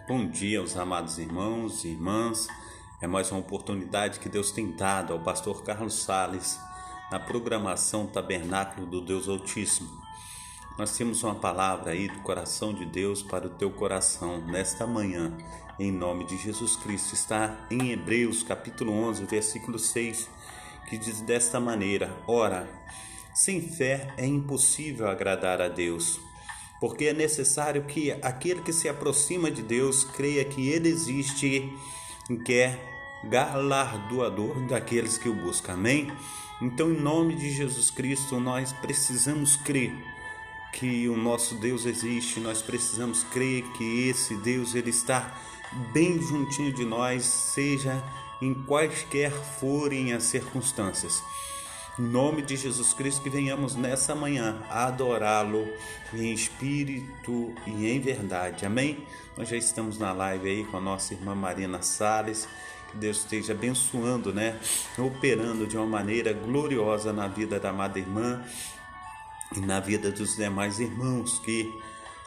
Bom dia aos amados irmãos e irmãs. É mais uma oportunidade que Deus tem dado ao pastor Carlos Sales na programação Tabernáculo do Deus Altíssimo. Nós temos uma palavra aí do coração de Deus para o teu coração nesta manhã, em nome de Jesus Cristo. Está em Hebreus capítulo 11, versículo 6, que diz desta maneira: Ora, sem fé é impossível agradar a Deus, porque é necessário que aquele que se aproxima de Deus creia que Ele existe e que é galardoador daqueles que o buscam. Amém? Então, em nome de Jesus Cristo, nós precisamos crer que o nosso Deus existe. Nós precisamos crer que esse Deus ele está bem juntinho de nós, seja em quaisquer forem as circunstâncias. Em nome de Jesus Cristo, que venhamos nessa manhã adorá-lo em espírito e em verdade. Amém? Nós já estamos na live aí com a nossa irmã Marina Sales. Que Deus esteja abençoando, operando de uma maneira gloriosa na vida da amada irmã e na vida dos demais irmãos que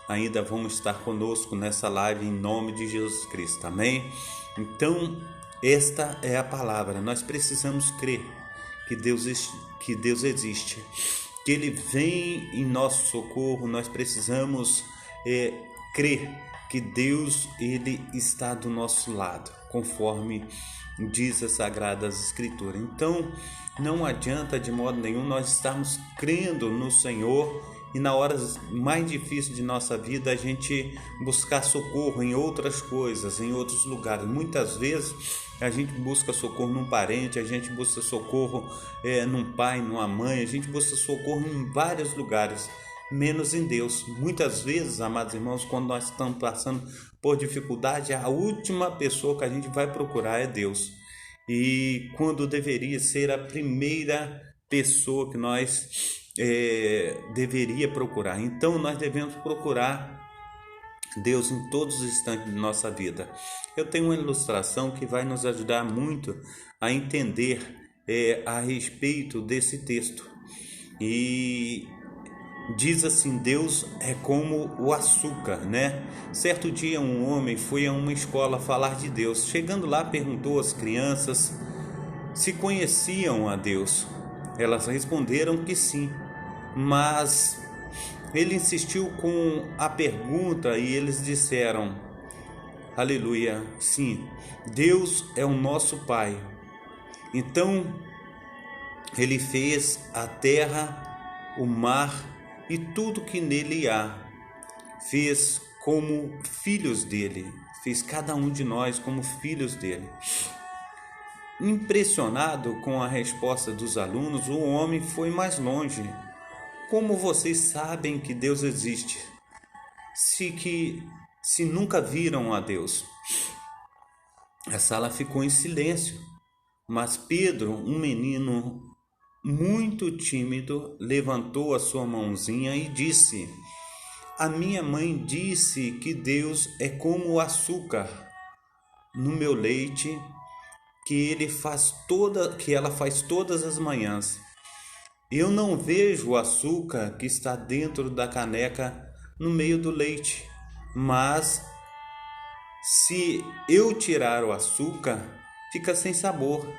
ainda vão estar conosco nessa live em nome de Jesus Cristo. Amém? Então, esta é a palavra. Nós precisamos crer que Deus existe, que Ele vem em nosso socorro. Nós precisamos crer que Deus ele está do nosso lado, conforme diz as Sagradas Escrituras. Então, não adianta de modo nenhum nós estarmos crendo no Senhor e na hora mais difícil de nossa vida a gente buscar socorro em outras coisas, em outros lugares. Muitas vezes a gente busca socorro num parente, a gente busca socorro num pai, numa mãe, a gente busca socorro em vários lugares, menos em Deus. Muitas vezes, amados irmãos, quando nós estamos passando por dificuldade, a última pessoa que a gente vai procurar é Deus. E quando deveria ser a primeira pessoa que nós deveria procurar. Então nós devemos procurar Deus em todos os instantes de nossa vida. Eu tenho uma ilustração que vai nos ajudar muito a entender a respeito desse texto. E diz assim: Deus é como o açúcar, Certo dia um homem foi a uma escola falar de Deus. Chegando lá, perguntou às crianças se conheciam a Deus. Elas responderam que sim, mas ele insistiu com a pergunta e eles disseram: aleluia, sim, Deus é o nosso Pai. Então ele fez a terra, o mar e tudo que nele há. Fez como filhos dele, fez cada um de nós como filhos dele. Impressionado com a resposta dos alunos, o homem foi mais longe. Como vocês sabem que Deus existe, se nunca viram a Deus? A sala ficou em silêncio, mas Pedro, um menino muito tímido, levantou a sua mãozinha e disse: a minha mãe disse que Deus é como o açúcar no meu leite, que ela faz todas as manhãs. Eu não vejo o açúcar que está dentro da caneca no meio do leite, mas se eu tirar o açúcar, fica sem sabor.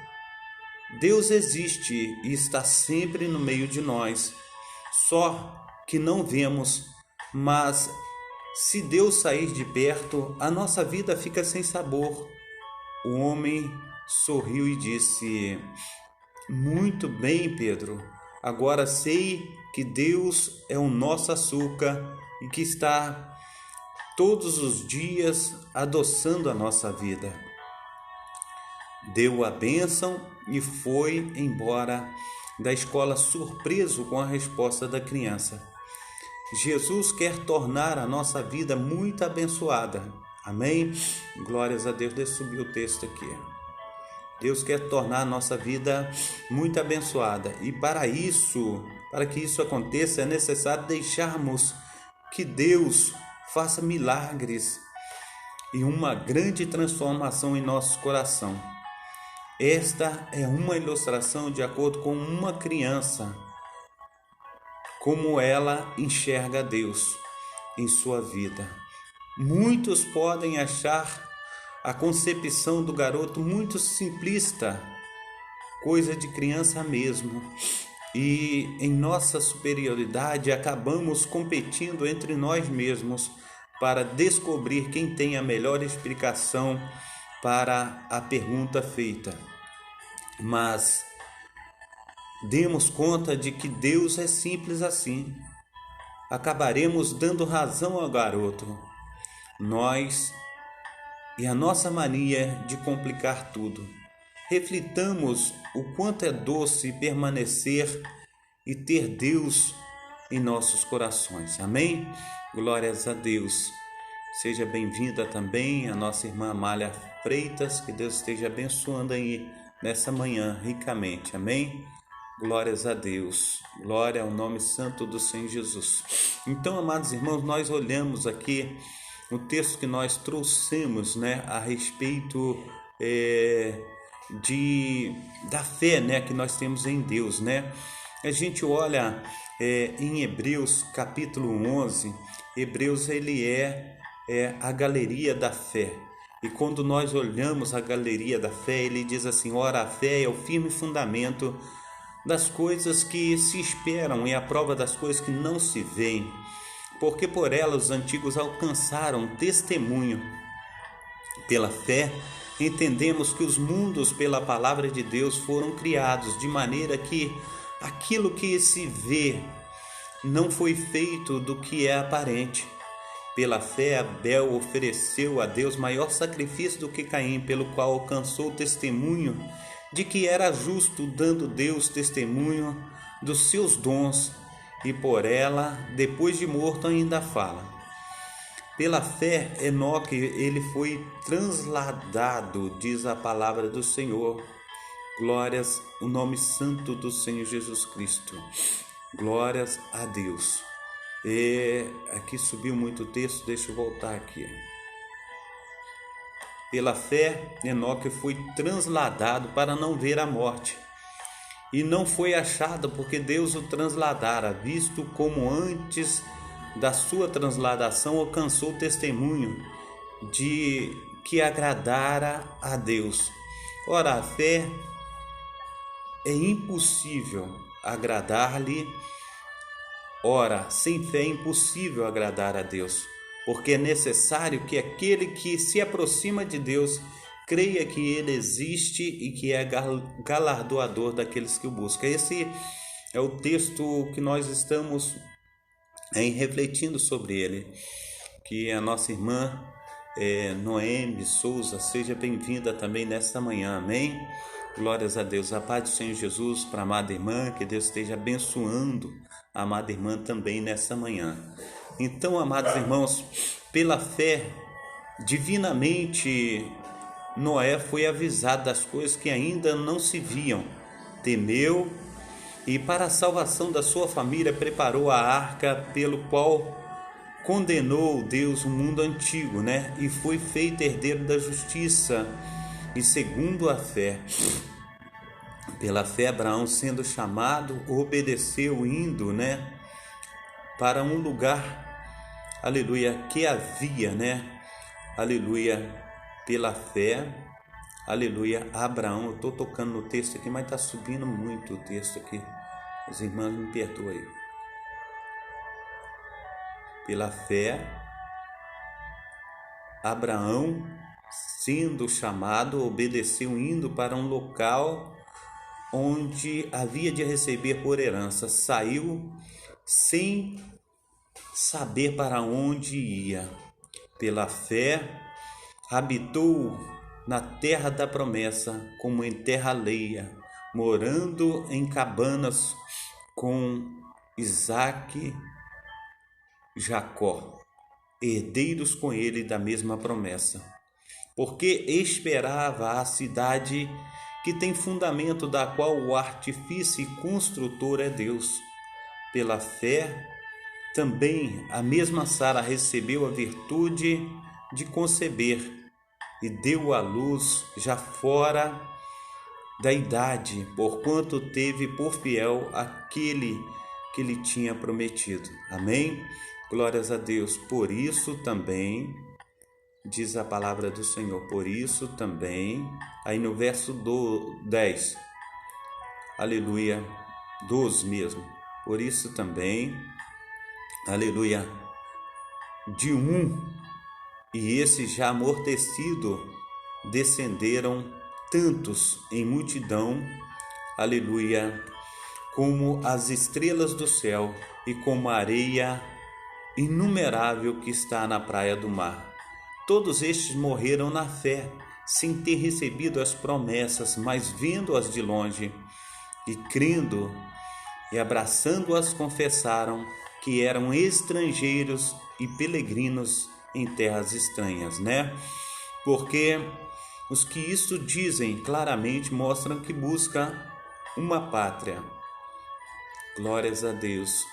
Deus existe e está sempre no meio de nós, só que não vemos, mas se Deus sair de perto, a nossa vida fica sem sabor. O homem sorriu e disse: muito bem, Pedro, agora sei que Deus é o nosso açúcar e que está todos os dias adoçando a nossa vida. Deu a bênção e foi embora da escola surpreso com a resposta da criança. Jesus quer tornar a nossa vida muito abençoada. Amém? Glórias a Deus. Deixa eu subir o texto aqui. Deus quer tornar a nossa vida muito abençoada. E para que isso aconteça, é necessário deixarmos que Deus faça milagres e uma grande transformação em nosso coração. Esta é uma ilustração de acordo com uma criança, como ela enxerga Deus em sua vida. muitos podem achar a concepção do garoto muito simplista, coisa de criança mesmo. E em nossa superioridade acabamos competindo entre nós mesmos para descobrir quem tem a melhor explicação para a pergunta feita. Mas demos conta de que Deus é simples assim. Acabaremos dando razão ao garoto. Nós e a nossa mania de complicar tudo. Reflitamos o quanto é doce permanecer e ter Deus em nossos corações. Amém? Glórias a Deus. Seja bem-vinda também a nossa irmã Amália Freitas. Que Deus esteja abençoando aí nessa manhã ricamente. Amém? Glórias a Deus. Glória ao nome santo do Senhor Jesus. Então, amados irmãos, nós olhamos aqui o texto que nós trouxemos, a respeito da fé, que nós temos em Deus, A gente olha em Hebreus capítulo 11, Hebreus ele é a galeria da fé. E quando nós olhamos a galeria da fé, ele diz assim: ora, a fé é o firme fundamento das coisas que se esperam e a prova das coisas que não se veem, porque por ela os antigos alcançaram testemunho. Pela fé, entendemos que os mundos pela palavra de Deus foram criados, de maneira que aquilo que se vê não foi feito do que é aparente. Pela fé, Abel ofereceu a Deus maior sacrifício do que Caim, pelo qual alcançou o testemunho de que era justo, dando Deus testemunho dos seus dons, e por ela, depois de morto, ainda fala. Pela fé, Enoque, ele foi transladado, diz a palavra do Senhor. Glórias ao nome santo do Senhor Jesus Cristo. Glórias a Deus. Aqui subiu muito o texto, deixa eu voltar aqui. Pela fé, Enoque foi transladado para não ver a morte. E não foi achado porque Deus o transladara, visto como antes da sua transladação alcançou o testemunho de que agradara a Deus. Ora, a fé é impossível agradar-lhe. Ora, sem fé é impossível agradar a Deus, porque é necessário que aquele que se aproxima de Deus creia que Ele existe e que é galardoador daqueles que o buscam. Esse é o texto que nós estamos refletindo sobre ele. Que a nossa irmã Noemi Souza seja bem-vinda também nesta manhã, amém? Glórias a Deus. A paz do Senhor Jesus para a amada irmã, que Deus esteja abençoando a amada irmã também nesta manhã. Então, amados irmãos, pela fé, divinamente, Noé foi avisado das coisas que ainda não se viam, temeu e para a salvação da sua família preparou a arca pelo qual condenou Deus o mundo antigo, E foi feito herdeiro da justiça e segundo a fé. Pela fé, Abraão, sendo chamado, obedeceu, indo, para um lugar, aleluia, que havia, aleluia, pela fé, aleluia, Abraão. Eu estou tocando no texto aqui, mas está subindo muito o texto aqui. Os irmãos me perdoem. Pela fé, Abraão, sendo chamado, obedeceu, indo para um local onde havia de receber por herança. Saiu sem saber para onde ia. Pela fé, habitou na terra da promessa, como em terra alheia, morando em cabanas com Isaque, Jacó, herdeiros com ele da mesma promessa, porque esperava a cidade que tem fundamento, da qual o artífice e construtor é Deus. Pela fé, também a mesma Sara recebeu a virtude de conceber e deu à luz já fora da idade, porquanto teve por fiel aquele que lhe tinha prometido. Amém? Glórias a Deus. Por isso também diz a palavra do Senhor. Por isso também, aí no verso 10, aleluia, 12 mesmo. Por isso também, aleluia, de e esse já amortecido, descenderam tantos em multidão, aleluia, como as estrelas do céu e como a areia inumerável que está na praia do mar. Todos estes morreram na fé, sem ter recebido as promessas, mas vendo-as de longe e crendo e abraçando-as, confessaram que eram estrangeiros e peregrinos em terras estranhas, né? Porque os que isto dizem claramente mostram que buscam uma pátria. Glórias a Deus.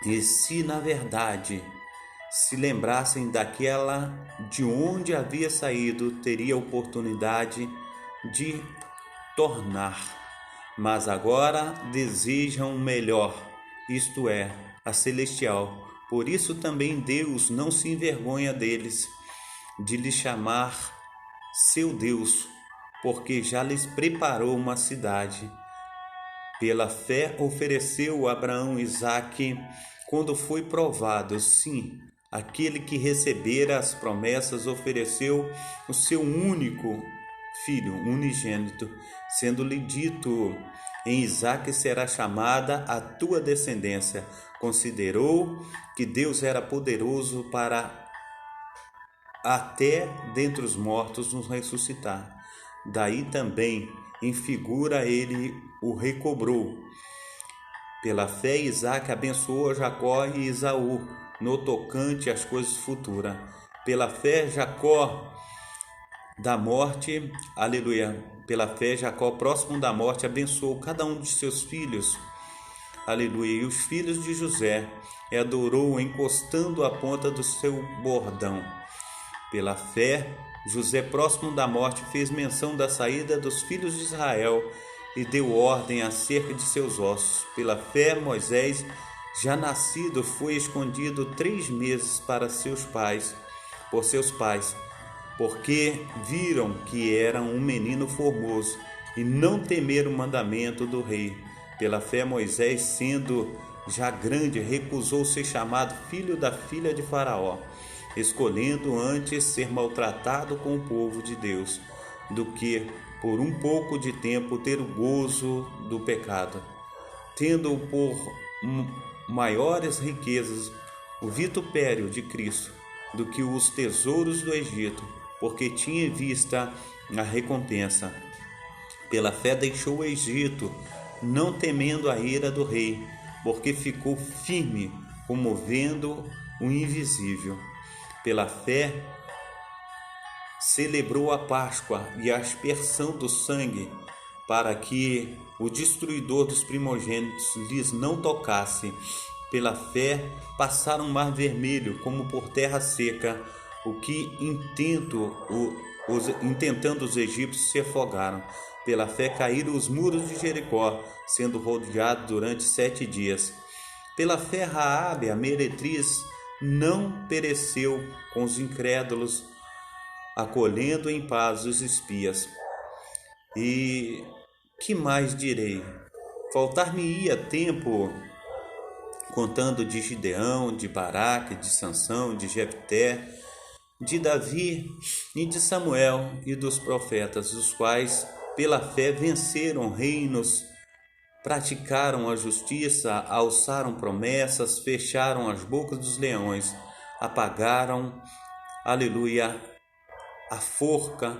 E se na verdade se lembrassem daquela de onde havia saído, teria oportunidade de tornar. Mas agora desejam melhor, isto é, a celestial. Por isso também Deus não se envergonha deles, de lhes chamar seu Deus, porque já lhes preparou uma cidade. Pela fé ofereceu Abraão Isaque quando foi provado. Sim, aquele que recebera as promessas ofereceu o seu único filho, unigênito, sendo-lhe dito: em Isaque será chamada a tua descendência. Considerou que Deus era poderoso para até dentre os mortos nos ressuscitar. Daí também, em figura, ele o recobrou. Pela fé, Isaque abençoou Jacó e Esaú, no tocante às coisas futuras. Pela fé, Jacó da morte, aleluia, pela fé, Jacó, próximo da morte, abençoou cada um de seus filhos, aleluia, e os filhos de José, e adorou encostando a ponta do seu bordão. Pela fé, José, próximo da morte, fez menção da saída dos filhos de Israel e deu ordem acerca de seus ossos. Pela fé, Moisés, já nascido, foi escondido 3 meses por seus pais, porque viram que era um menino formoso e não temeram o mandamento do rei. Pela fé, Moisés, sendo já grande, recusou ser chamado filho da filha de Faraó, escolhendo antes ser maltratado com o povo de Deus, do que por um pouco de tempo ter o gozo do pecado, tendo por maiores riquezas o vitupério de Cristo do que os tesouros do Egito, porque tinha em vista a recompensa. Pela fé deixou o Egito, não temendo a ira do rei, porque ficou firme, como vendo o invisível. Pela fé celebrou a Páscoa e a aspersão do sangue, para que o destruidor dos primogênitos lhes não tocasse. Pela fé passaram o mar vermelho como por terra seca, o que intentando os egípcios se afogaram. Pela fé caíram os muros de Jericó, sendo rodeados durante 7 dias. Pela fé Raabe, a meretriz, não pereceu com os incrédulos, acolhendo em paz os espias. E que mais direi? Faltar-me-ia tempo contando de Gideão, de Baraque, de Sansão, de Jefté, de Davi e de Samuel e dos profetas, os quais pela fé venceram reinos, praticaram a justiça, alçaram promessas, fecharam as bocas dos leões, apagaram, aleluia, a forca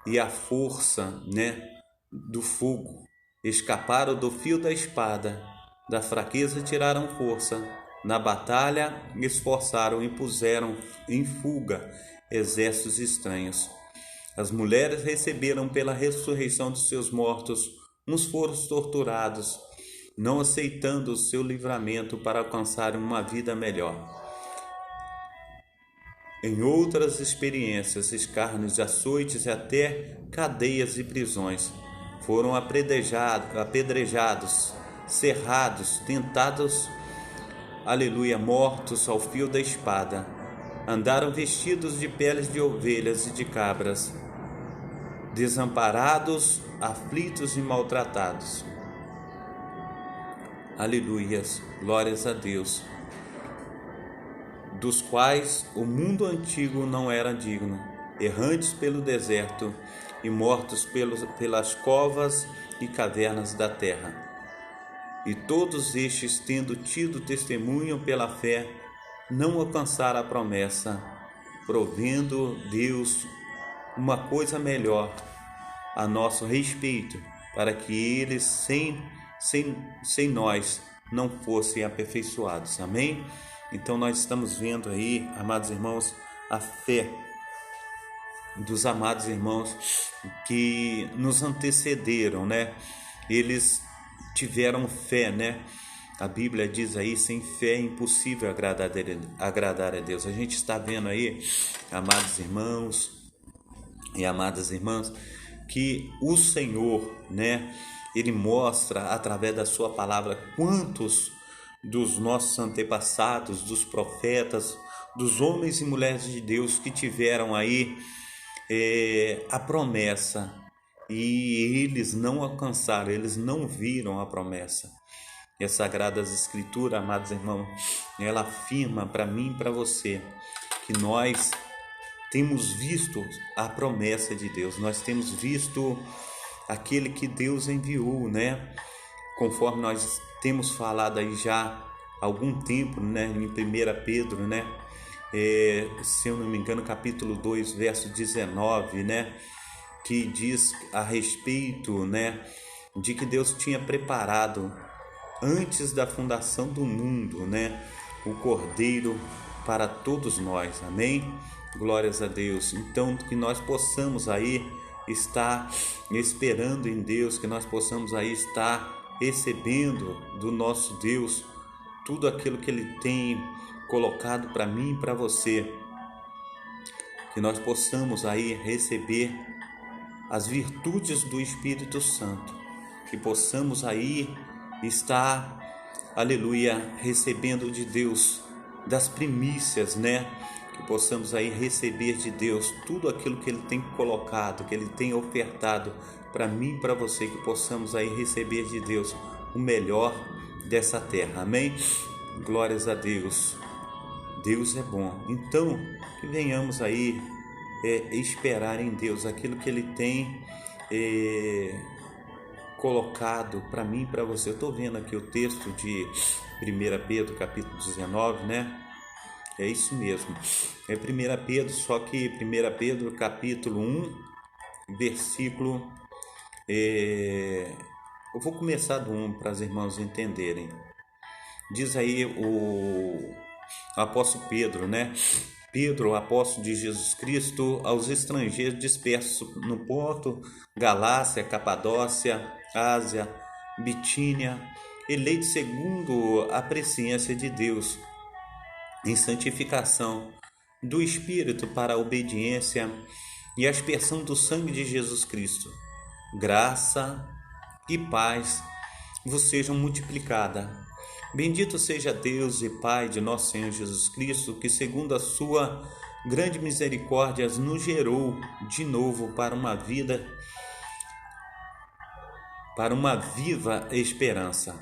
e a força, do fogo, escaparam do fio da espada, da fraqueza tiraram força, na batalha esforçaram e puseram em fuga exércitos estranhos. As mulheres receberam pela ressurreição de seus mortos, uns foram torturados, não aceitando o seu livramento para alcançarem uma vida melhor. Em outras experiências, escárnios, açoites e até cadeias e prisões, foram apedrejados, cerrados, tentados, aleluia, mortos ao fio da espada. andaram vestidos de peles de ovelhas e de cabras, desamparados, aflitos e maltratados. Aleluias, glórias a Deus, dos quais o mundo antigo não era digno, errantes pelo deserto e mortos pelas covas e cavernas da terra. E todos estes, tendo tido testemunho pela fé, não alcançaram a promessa, provendo Deus uma coisa melhor a nosso respeito, para que eles sem nós não fossem aperfeiçoados. Amém? Então nós estamos vendo aí, amados irmãos, a fé dos amados irmãos que nos antecederam, né? Eles tiveram fé, né? A Bíblia diz aí, sem fé é impossível agradar a Deus. A gente está vendo aí, amados irmãos e amadas irmãs, que o Senhor, né? Ele mostra através da sua palavra quantos dos nossos antepassados, dos profetas, dos homens e mulheres de Deus que tiveram aí a promessa e eles não alcançaram, eles não viram a promessa. E as Sagradas Escrituras, amados irmãos, ela afirma para mim e para você que nós temos visto a promessa de Deus, nós temos visto aquele que Deus enviou, né? Conforme nós temos falado aí já há algum tempo, né? Em 1 Pedro, né? Se eu não me engano, capítulo 2, verso 19, né? Que diz a respeito, né? De que Deus tinha preparado antes da fundação do mundo, né? O Cordeiro para todos nós, amém? Glórias a Deus. Então, que nós possamos aí estar esperando em Deus, que nós possamos aí estar recebendo do nosso Deus tudo aquilo que Ele tem colocado para mim e para você, que nós possamos aí receber as virtudes do Espírito Santo, que possamos aí estar, aleluia, recebendo de Deus das primícias, né? Que possamos aí receber de Deus tudo aquilo que Ele tem colocado, que Ele tem ofertado para mim e para você, que possamos aí receber de Deus o melhor dessa terra, amém? Glórias a Deus, Deus é bom. Então, que venhamos aí esperar em Deus aquilo que Ele tem colocado para mim e para você. Eu estou vendo aqui o texto de 1 Pedro, capítulo 19, né? É isso mesmo, é 1 Pedro, só que 1 Pedro capítulo 1, versículo, eu vou começar do 1 para os irmãos entenderem. Diz aí o apóstolo Pedro, né? Pedro, apóstolo de Jesus Cristo, aos estrangeiros dispersos no Ponto, Galácia, Capadócia, Ásia, Bitínia, eleitos segundo a presciência de Deus, em santificação do Espírito para a obediência e a aspersão do sangue de Jesus Cristo. Graça e paz vos sejam multiplicadas. Bendito seja Deus e Pai de nosso Senhor Jesus Cristo, que segundo a sua grande misericórdia nos gerou de novo para uma viva esperança,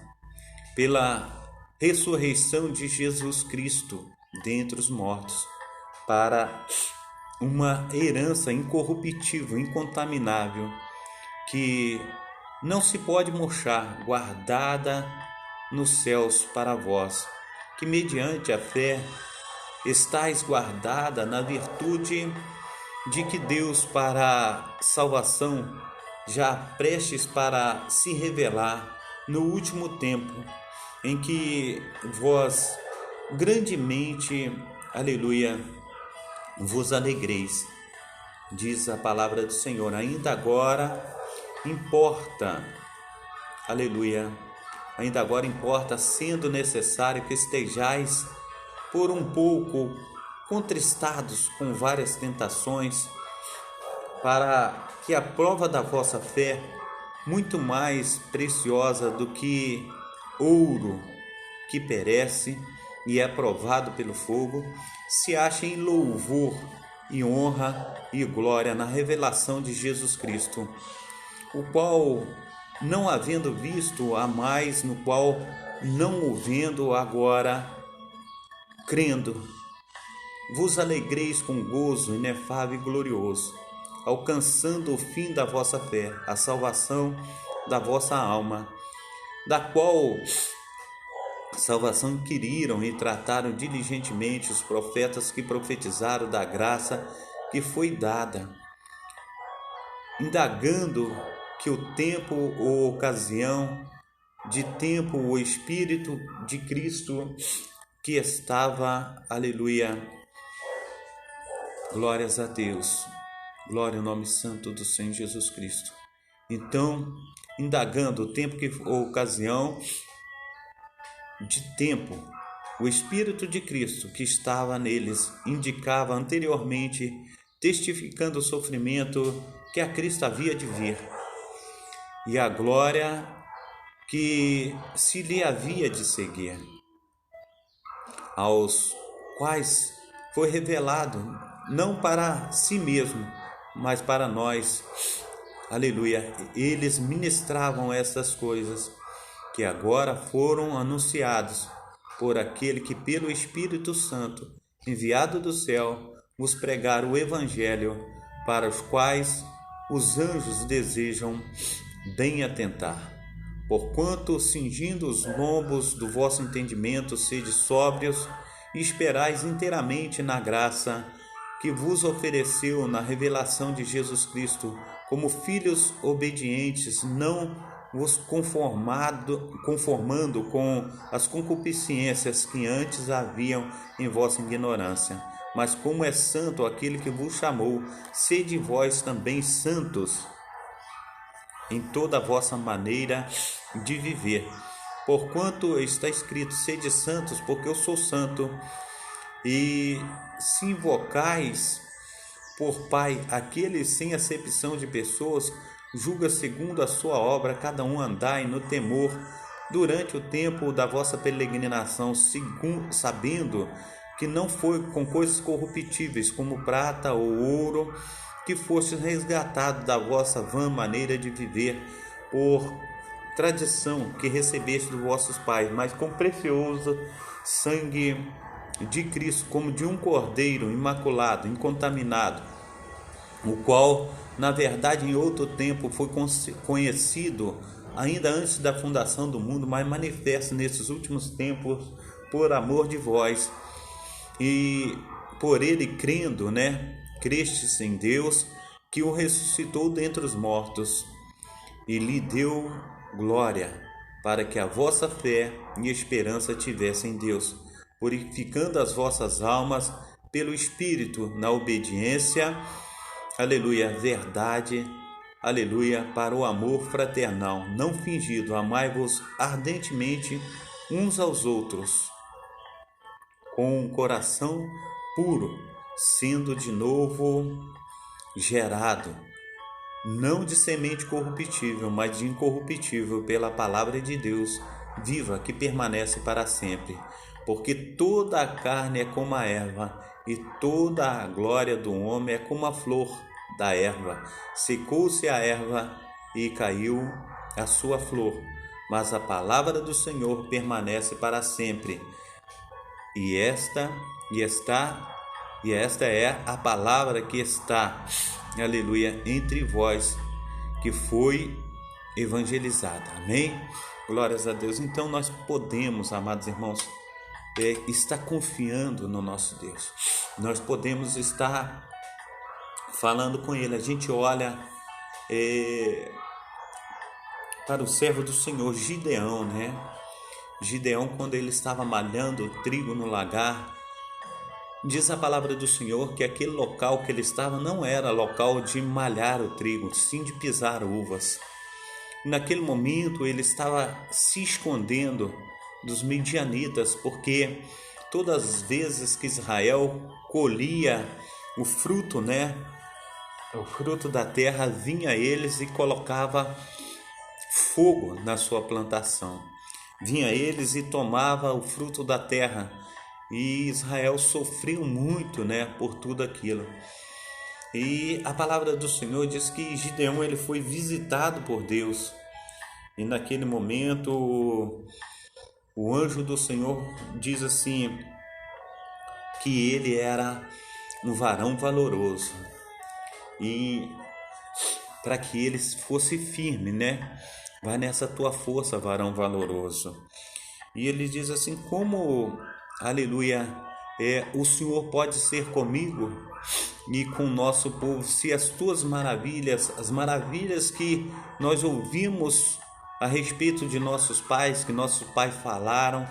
pela ressurreição de Jesus Cristo dentre os mortos, para uma herança incorruptível, incontaminável, que não se pode murchar, guardada nos céus para vós, que mediante a fé estáis guardada na virtude de que Deus para salvação já prestes para se revelar no último tempo, em que vós grandemente, aleluia, vos alegreis, diz a palavra do Senhor. Ainda agora importa, aleluia, ainda agora importa, sendo necessário, que estejais por um pouco contristados com várias tentações, para que a prova da vossa fé, muito mais preciosa do que ouro que perece, e é provado pelo fogo, se acha em louvor e honra e glória na revelação de Jesus Cristo, o qual, não havendo visto há mais, no qual, não o vendo agora, crendo, vos alegreis com gozo inefável e glorioso, alcançando o fim da vossa fé, a salvação da vossa alma, da qual salvação inquiriram e trataram diligentemente os profetas que profetizaram da graça que foi dada, indagando que o tempo ou ocasião de tempo o Espírito de Cristo que estava, aleluia, glórias a Deus, glória ao nome santo do Senhor Jesus Cristo. Então, indagando o tempo que ou ocasião de tempo, o Espírito de Cristo que estava neles indicava anteriormente, testificando o sofrimento que a Cristo havia de vir e a glória que se lhe havia de seguir, aos quais foi revelado não para si mesmo, mas para nós. Aleluia. Eles ministravam essas coisas que agora foram anunciados por aquele que pelo Espírito Santo, enviado do céu, vos pregar o Evangelho, para os quais os anjos desejam bem atentar. Porquanto, cingindo os lombos do vosso entendimento, sede sóbrios e esperais inteiramente na graça que vos ofereceu na revelação de Jesus Cristo, como filhos obedientes, não vos conformando com as concupiscências que antes haviam em vossa ignorância. Mas como é santo aquele que vos chamou, sede vós também santos em toda a vossa maneira de viver. Porquanto está escrito, sede santos, porque eu sou santo. E se invocais por Pai aquele sem acepção de pessoas, julga segundo a sua obra, cada um andai no temor durante o tempo da vossa peregrinação, sabendo que não foi com coisas corruptíveis, como prata ou ouro, que fostes resgatados da vossa vã maneira de viver, por tradição que recebeste dos vossos pais, mas com precioso sangue de Cristo, como de um cordeiro imaculado, incontaminado, o qual, na verdade, em outro tempo foi conhecido ainda antes da fundação do mundo, mas manifesto nesses últimos tempos por amor de vós, e por ele crendo, crestes em Deus, que o ressuscitou dentre os mortos e lhe deu glória, para que a vossa fé e esperança tivessem em Deus, purificando as vossas almas pelo Espírito na obediência, aleluia, verdade, aleluia, para o amor fraternal, não fingido. Amai-vos ardentemente uns aos outros, com um coração puro, sendo de novo gerado, não de semente corruptível, mas de incorruptível, pela palavra de Deus viva, que permanece para sempre. Porque toda a carne é como a erva, e toda a glória do homem é como a flor da erva. Secou-se a erva e caiu a sua flor, mas a palavra do Senhor permanece para sempre. E esta é a palavra que está, aleluia, entre vós, que foi evangelizada. Amém? Glórias a Deus. Então nós podemos, amados irmãos, estar confiando no nosso Deus. Nós podemos estar falando com Ele. A gente olha para o servo do Senhor, Gideão, Gideão, quando ele estava malhando o trigo no lagar, diz a palavra do Senhor que aquele local que ele estava não era local de malhar o trigo, sim de pisar uvas. Naquele momento ele estava se escondendo dos midianitas, porque todas as vezes que Israel colhia o fruto, o fruto da terra, vinha a eles e colocava fogo na sua plantação. Vinha a eles e tomava o fruto da terra e Israel sofreu muito, né, por tudo aquilo. E a palavra do Senhor diz que Gideão ele foi visitado por Deus. E naquele momento o anjo do Senhor diz assim que ele era um varão valoroso. E para que ele fosse firme, né? Vai nessa tua força, varão valoroso. E ele diz assim, como, aleluia, o Senhor pode ser comigo e com o nosso povo, se as tuas maravilhas, as maravilhas que nós ouvimos a respeito de nossos pais, que nossos pais falaram,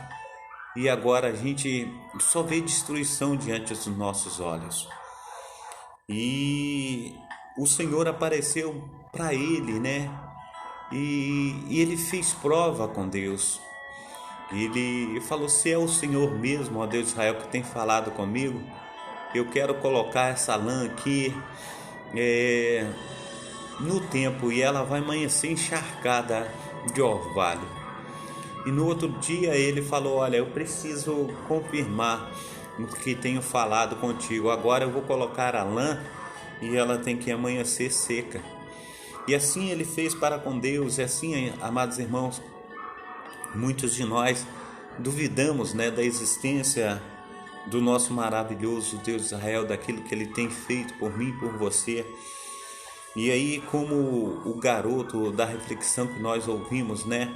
e agora a gente só vê destruição diante dos nossos olhos. E o Senhor apareceu para ele, né? E ele fez prova com Deus. Ele falou, se é o Senhor mesmo, ó Deus de Israel, que tem falado comigo, eu quero colocar essa lã aqui no tempo e ela vai amanhecer encharcada de orvalho. E no outro dia ele falou, olha, eu preciso confirmar o que tenho falado contigo. Agora eu vou colocar a lã e ela tem que amanhecer seca. E assim ele fez para com Deus. E assim, amados irmãos, muitos de nós duvidamos, né, da existência do nosso maravilhoso Deus de Israel, daquilo que ele tem feito por mim e por você. E aí, como o garoto da reflexão que nós ouvimos, né,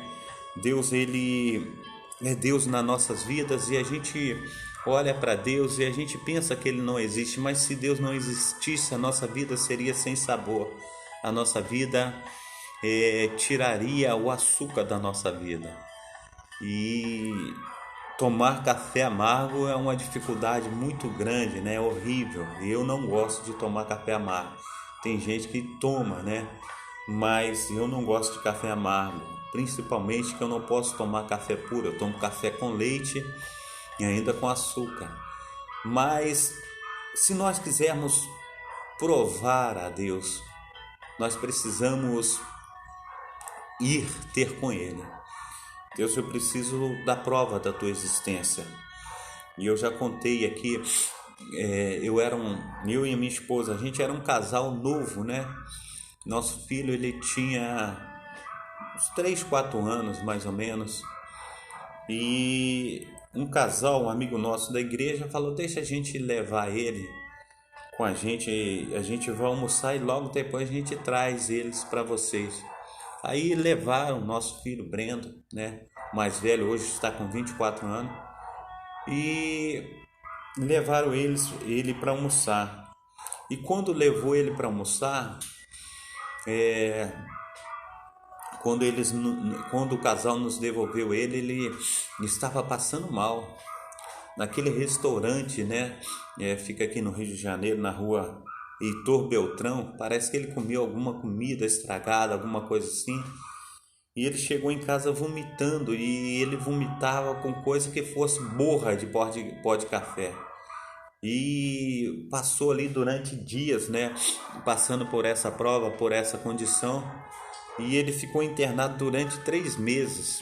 Deus, ele é Deus nas nossas vidas e a gente olha para Deus e a gente pensa que ele não existe, mas se Deus não existisse, a nossa vida seria sem sabor. A nossa vida tiraria o açúcar da nossa vida. E tomar café amargo é uma dificuldade muito grande, né? É horrível. Eu não gosto de tomar café amargo. Tem gente que toma, né? Mas eu não gosto de café amargo. Principalmente que eu não posso tomar café puro. Eu tomo café com leite e ainda com açúcar. Mas se nós quisermos provar a Deus, nós precisamos ir ter com Ele. Deus, eu preciso da prova da tua existência. E eu já contei aqui, eu e a minha esposa, a gente era um casal novo, né? Nosso filho, ele tinha uns 3, 4 anos, mais ou menos. E um casal, um amigo nosso da igreja, falou, deixa a gente levar ele com a gente vai almoçar e logo depois a gente traz eles para vocês. Aí levaram nosso filho Brendo, né, mais velho, hoje está com 24 anos, e levaram ele para almoçar. E quando levou ele para almoçar, quando o casal nos devolveu ele estava passando mal. Naquele restaurante, né, fica aqui no Rio de Janeiro, na rua Heitor Beltrão, parece que ele comeu alguma comida estragada, alguma coisa assim, e ele chegou em casa vomitando, e ele vomitava com coisa que fosse borra de pó de café, e passou ali durante dias, né, passando por essa prova, por essa condição, e ele ficou internado durante 3 meses,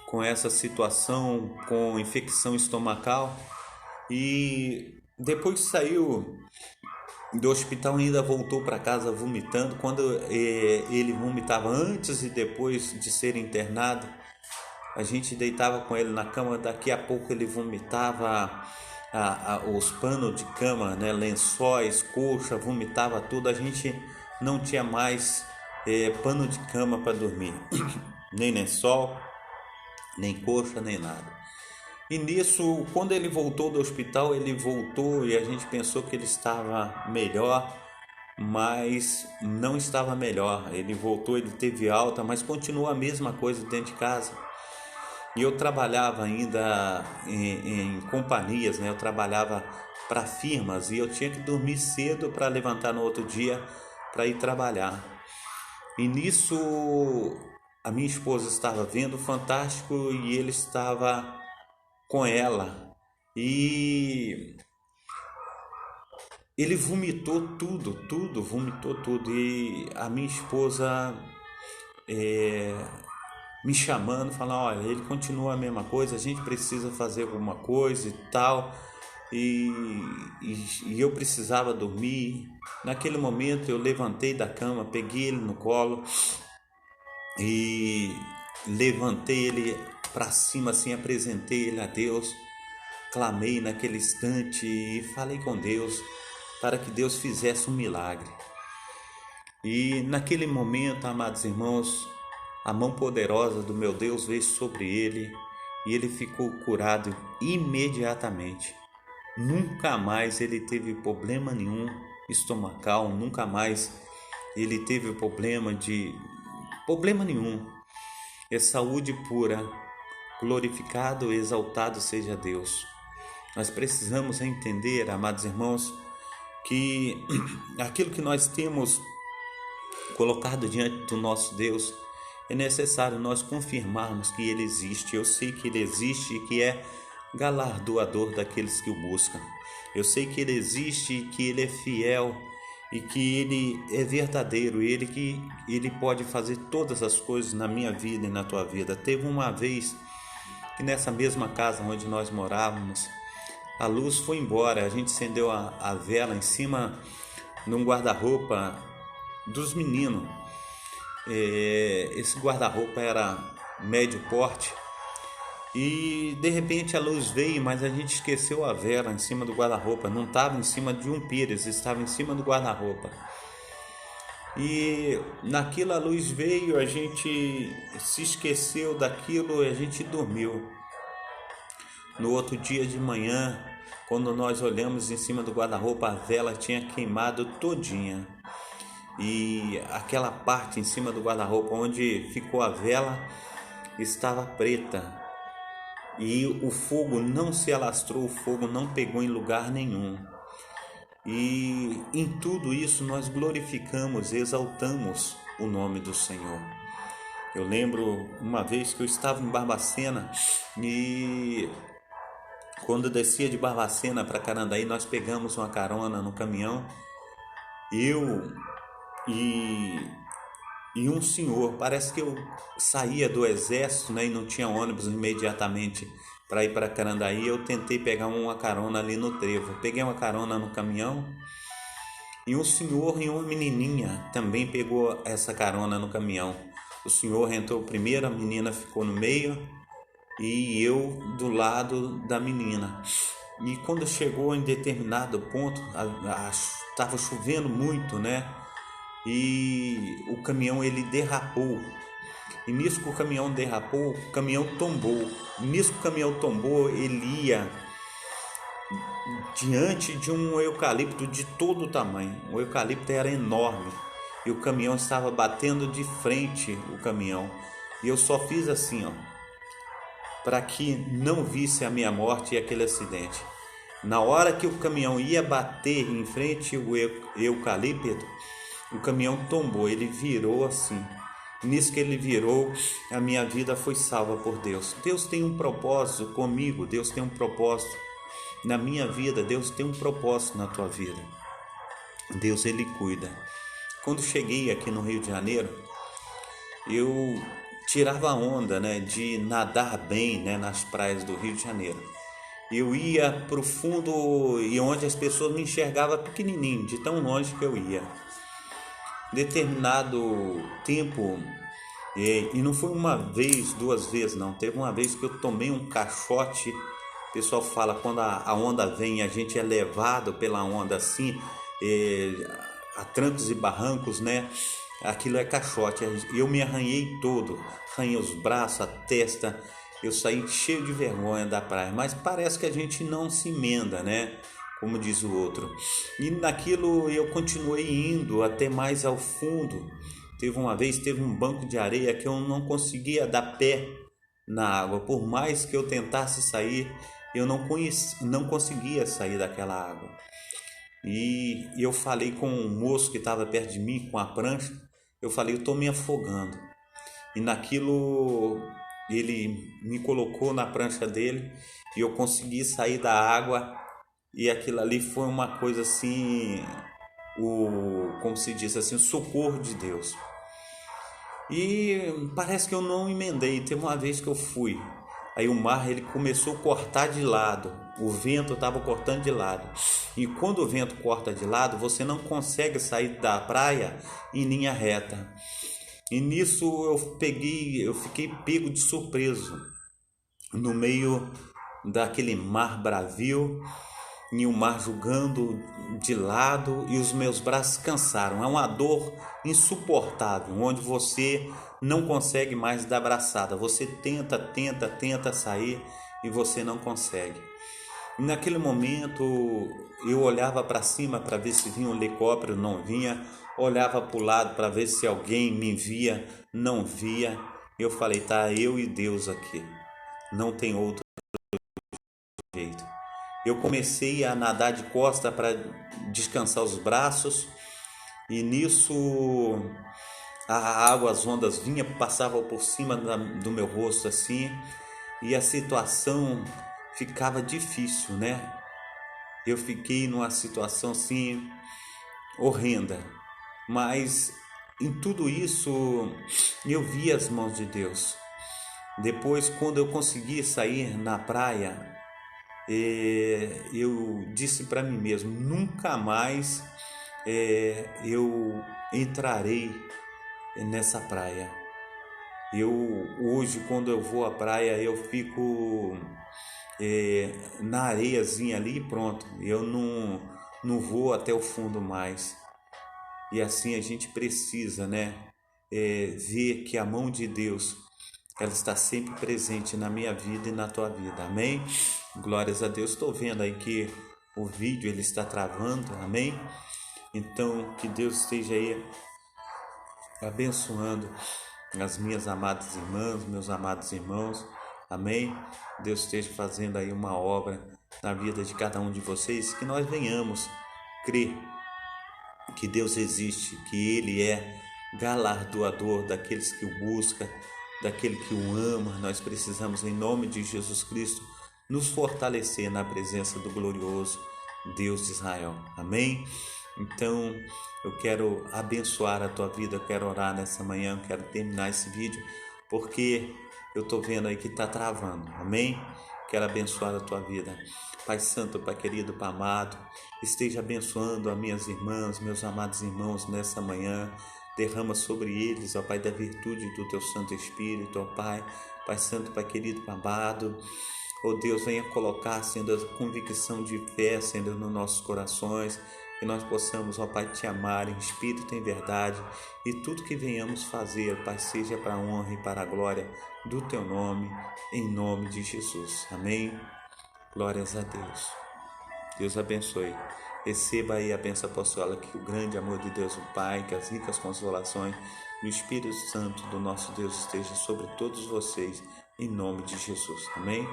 com essa situação, com infecção estomacal, e depois que saiu do hospital ainda voltou para casa vomitando. Quando ele vomitava antes e depois de ser internado, a gente deitava com ele na cama, daqui a pouco ele vomitava os panos de cama, né, lençóis, colcha, vomitava tudo, a gente não tinha mais pano de cama para dormir, nem lençol, nem coxa, nem nada. E nisso, quando ele voltou do hospital, ele voltou e a gente pensou que ele estava melhor, mas não estava melhor. Ele voltou, ele teve alta, mas continuou a mesma coisa dentro de casa. E eu trabalhava ainda em companhias, né? Eu trabalhava para firmas e eu tinha que dormir cedo para levantar no outro dia para ir trabalhar. E nisso a minha esposa estava vendo o Fantástico e ele estava com ela, e ele vomitou tudo, e a minha esposa me chamando, falando, olha, ele continua a mesma coisa, a gente precisa fazer alguma coisa e tal. E eu precisava dormir. Naquele momento eu levantei da cama, peguei ele no colo e levantei ele para cima, assim, apresentei ele a Deus, clamei naquele instante e falei com Deus para que Deus fizesse um milagre. E naquele momento, amados irmãos, a mão poderosa do meu Deus veio sobre ele e ele ficou curado imediatamente. Nunca mais ele teve problema nenhum estomacal, nunca mais ele teve problema nenhum. É saúde pura. Glorificado e exaltado seja Deus. Nós precisamos entender, amados irmãos, que aquilo que nós temos colocado diante do nosso Deus, é necessário nós confirmarmos que Ele existe. Eu sei que Ele existe e que é galardoador daqueles que o buscam. Eu sei que Ele existe, que Ele é fiel e que Ele é verdadeiro, e que Ele pode fazer todas as coisas na minha vida e na tua vida. Teve uma vez que nessa mesma casa onde nós morávamos, a luz foi embora, a gente acendeu a vela em cima num guarda-roupa dos meninos. Esse guarda-roupa era médio porte e de repente a luz veio, mas a gente esqueceu a vela em cima do guarda-roupa. Não estava em cima de um pires, estava em cima do guarda-roupa. E naquilo a luz veio, a gente se esqueceu daquilo e a gente dormiu. No outro dia de manhã, quando nós olhamos em cima do guarda-roupa, a vela tinha queimado todinha. E aquela parte em cima do guarda-roupa onde ficou a vela estava preta. E o fogo não se alastrou, o fogo não pegou em lugar nenhum. E em tudo isso nós glorificamos, exaltamos o nome do Senhor. Eu lembro uma vez que eu estava em Barbacena e quando descia de Barbacena para Carandaí, nós pegamos uma carona no caminhão, eu e um senhor. Parece que eu saía do exército, né, e não tinha ônibus imediatamente para ir para Carandaí. Eu tentei pegar uma carona ali no trevo. Peguei uma carona no caminhão e um senhor e uma menininha também pegou essa carona no caminhão. O senhor entrou primeiro, a menina ficou no meio e eu do lado da menina. E quando chegou em determinado ponto, estava chovendo muito, né? E o caminhão ele derrapou. E nisso que o caminhão derrapou, o caminhão tombou. Nisso que o caminhão tombou, ele ia diante de um eucalipto de todo o tamanho. O eucalipto era enorme e o caminhão estava batendo de frente o caminhão. E eu só fiz assim, ó, para que não visse a minha morte e aquele acidente. Na hora que o caminhão ia bater em frente ao eucalipto, o caminhão tombou, ele virou assim. Nisso que ele virou, a minha vida foi salva por Deus. Deus tem um propósito comigo, Deus tem um propósito na minha vida, Deus tem um propósito na tua vida. Deus, ele cuida. Quando cheguei aqui no Rio de Janeiro, eu tirava a onda, né, de nadar bem, né, nas praias do Rio de Janeiro. Eu ia para o fundo e onde as pessoas me enxergavam pequenininho, de tão longe que eu ia. Determinado tempo, e não foi uma vez, duas vezes não, teve uma vez que eu tomei um caixote. O pessoal fala, quando a onda vem, a gente é levado pela onda assim, a trancos e barrancos, né? Aquilo é caixote. Eu me arranhei todo, arranhei os braços, a testa. Eu saí cheio de vergonha da praia, mas parece que a gente não se emenda, né? Como diz o outro. E naquilo eu continuei indo até mais ao fundo. Teve uma vez, teve um banco de areia que eu não conseguia dar pé na água. Por mais que eu tentasse sair, eu não conseguia sair daquela água. E eu falei com um moço que estava perto de mim, com a prancha. Eu falei, eu estou me afogando. E naquilo ele me colocou na prancha dele e eu consegui sair da água. E aquilo ali foi uma coisa assim, como se diz assim, o socorro de Deus. E parece que eu não emendei. Teve uma vez que eu fui, aí o mar ele começou a cortar de lado, o vento estava cortando de lado. E quando o vento corta de lado, você não consegue sair da praia em linha reta. E nisso eu fiquei pego de surpreso no meio daquele mar bravio, e o mar jogando de lado e os meus braços cansaram. É uma dor insuportável, onde você não consegue mais dar braçada. Você tenta sair e você não consegue. E naquele momento eu olhava para cima para ver se vinha um helicóptero, não vinha. Olhava para o lado para ver se alguém me via, não via. Eu falei, tá, eu e Deus aqui, não tem outro jeito. Eu comecei a nadar de costa para descansar os braços, e nisso a água, as ondas vinham, passavam por cima do meu rosto assim, e a situação ficava difícil, né? Eu fiquei numa situação assim horrenda, mas em tudo isso eu vi as mãos de Deus. Depois, quando eu consegui sair na praia, eu disse para mim mesmo, nunca mais eu entrarei nessa praia. Eu hoje, quando eu vou à praia, eu fico na areiazinha ali e pronto. Eu não vou até o fundo mais. E assim a gente precisa, né? Ver que a mão de Deus, ela está sempre presente na minha vida e na tua vida, amém? Glórias a Deus. Estou vendo aí que o vídeo ele está travando, amém? Então que Deus esteja aí abençoando as minhas amadas irmãs, meus amados irmãos, amém? Deus esteja fazendo aí uma obra na vida de cada um de vocês, que nós venhamos crer que Deus existe, que Ele é galardoador daqueles que o buscam, daquele que o ama. Nós precisamos, em nome de Jesus Cristo, nos fortalecer na presença do glorioso Deus de Israel, amém? Então eu quero abençoar a tua vida, eu quero orar nessa manhã, eu quero terminar esse vídeo, porque eu estou vendo aí que está travando, amém? Quero abençoar a tua vida. Pai Santo, Pai querido, Pai amado, esteja abençoando as minhas irmãs, meus amados irmãos nessa manhã. Derrama sobre eles, ó Pai, da virtude do Teu Santo Espírito, ó Pai. Pai Santo, Pai querido, Pai amado. Ó Deus, venha colocar, Senhor, a convicção de fé, Senhor, nos nossos corações. Que nós possamos, ó Pai, Te amar em espírito e em verdade. E tudo que venhamos fazer, Pai, seja para a honra e para a glória do Teu nome, em nome de Jesus. Amém? Glórias a Deus. Deus abençoe. Receba aí a bênção apostólica, que o grande amor de Deus, o Pai, que as ricas consolações do Espírito Santo do nosso Deus esteja sobre todos vocês, em nome de Jesus. Amém?